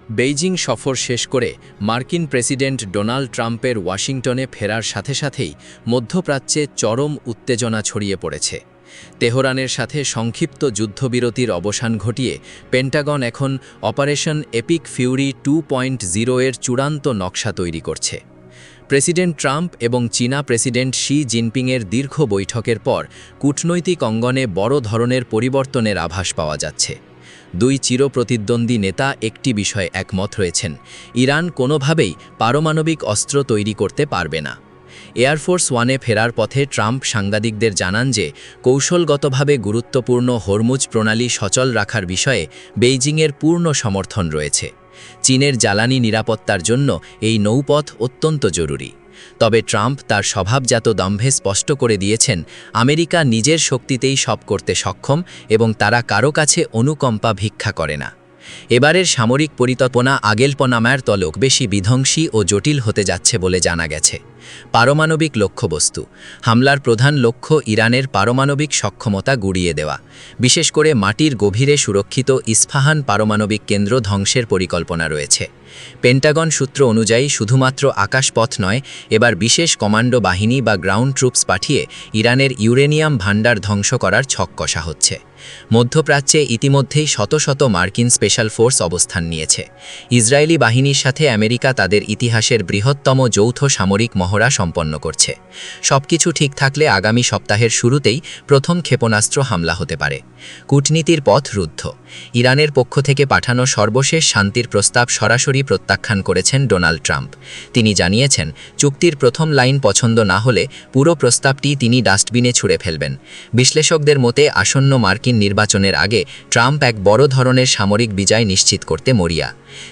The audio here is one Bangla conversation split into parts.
বেইজিং সফর শেষ করে মার্কিন প্রেসিডেন্ট ডোনাল্ড ট্রাম্পের ওয়াশিংটনে ফেরার সাথে সাথেই মধ্যপ্রাচ্যে চরম উত্তেজনা ছড়িয়ে পড়েছে। তেহরানের সাথে সংক্ষিপ্ত যুদ্ধবিরতির অবসান ঘটিয়ে পেন্টাগন এখন অপারেশন এপিক ফিউরি 2.0 এর চূড়ান্ত নকশা তৈরি করছে। প্রেসিডেন্ট ট্রাম্প এবং চীনা প্রেসিডেন্ট শি জিনপিংয়ের দীর্ঘ বৈঠকের পর কূটনৈতিক অঙ্গনে বড় ধরনের পরিবর্তনের আভাস পাওয়া যাচ্ছে। দুই চিরপ্রতিদ্বন্দ্বী নেতা একটি বিষয়ে একমত রয়েছেন: ইরান কোনোভাবেই পারমাণবিক অস্ত্র তৈরি করতে পারবে না। এয়ারফোর্স ওয়ানে ফেরার পথে ট্রাম্প সাংবাদিকদের জানান যে কৌশলগতভাবে গুরুত্বপূর্ণ হরমুজ প্রণালী সচল রাখার বিষয়ে বেইজিংয়ের পূর্ণ সমর্থন রয়েছে। চীনের জ্বালানি নিরাপত্তার জন্য এই নৌপথ অত্যন্ত জরুরি। তবে ট্রাম্প তার স্বভাবজাত দম্ভে স্পষ্ট করে দিয়েছেন, আমেরিকা নিজের শক্তিতেই সব করতে সক্ষম এবং তারা কারো কাছে অনুকম্পা ভিক্ষা করে না। এবারের সামরিক পরিকল্পনা আগেলপনামার তলক বেশি বিধ্বংসী ও জটিল হতে যাচ্ছে বলে জানা গেছে। পারমাণবিক লক্ষ্যবস্তু হামলার প্রধান লক্ষ্য ইরানের পারমাণবিক সক্ষমতা গুড়িয়ে দেওয়া, বিশেষ করে মাটির গভীরে সুরক্ষিত ইস্পাহান পারমাণবিক কেন্দ্র ধ্বংসের পরিকল্পনা রয়েছে। পেন্টাগন সূত্র অনুযায়ী শুধুমাত্র আকাশপথ নয়, এবার বিশেষ কমান্ডো বাহিনী বা গ্রাউন্ড ট্রুপস পাঠিয়ে ইরানের ইউরেনিয়াম ভাণ্ডার ধ্বংস করার ছক কষা হচ্ছে। মধ্যপ্রাচ্যে ইতিমধ্যেই শত শত মার্কিন স্পেশাল ফোর্স অবস্থান নিয়েছে। ইসরায়েলি বাহিনীর সাথে আমেরিকা তাদের ইতিহাসের বৃহত্তম যৌথ সামরিক মহড়া সম্পন্ন করছে। সবকিছু ঠিক থাকলে আগামী সপ্তাহের শুরুতেই প্রথম ক্ষেপণাস্ত্র হামলা হতে পারে। কূটনীতির পথ রুদ্ধ। ইরানের পক্ষ থেকে পাঠানো সর্বশেষ শান্তির প্রস্তাব সরাসরি প্রত্যাখ্যান করেছেন ডোনাল্ড ট্রাম্প। তিনি জানিয়েছেন, চুক্তির প্রথম লাইন পছন্দ না হলে পুরো প্রস্তাবটি তিনি ডাস্টবিনে ছুঁড়ে ফেলবেন। বিশ্লেষকদের মতে আসন্ন মার্কিন নির্বাচনের আগে ট্রাম্প এক বড় ধরনের সামরিক বিজয় নিশ্চিত করতে মরিয়া।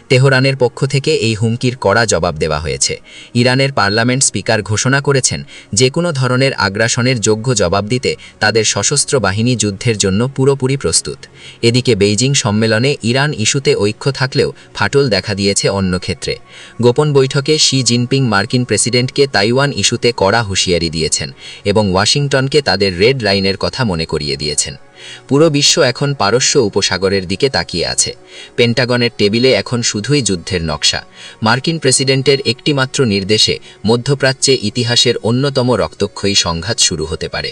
তেহরানের পক্ষ থেকে এই হুমকির কড়া জবাব দেওয়া হয়েছে। ইরানের পার্লামেন্ট স্পিকার ঘোষণা করেছেন, যে কোনো ধরনের আগ্রাসনের যোগ্য জবাব দিতে তাদের সশস্ত্র বাহিনী যুদ্ধের জন্য পুরোপুরি প্রস্তুত। এদিকে বেইজিং সম্মেলনে ইরান ইস্যুতে ঐক্য থাকলেও ফাটল দেখা দিয়েছে অন্য ক্ষেত্রে। গোপন বৈঠকে শি জিনপিং মার্কিন প্রেসিডেন্টকে তাইওয়ান ইস্যুতে কড়া হুঁশিয়ারি দিয়েছেন এবং ওয়াশিংটনকে তাদের রেড লাইনের কথা মনে করিয়ে দিয়েছেন। পুরো বিশ্ব এখন পারস্য উপসাগরের দিকে তাকিয়ে আছে। পেন্টাগনের টেবিলে এখন শুধুই যুদ্ধের নকশা। মার্কিন প্রেসিডেন্টের একটিমাত্র নির্দেশে মধ্যপ্রাচ্যে ইতিহাসের অন্যতম রক্তক্ষয়ী সংঘাত শুরু হতে পারে।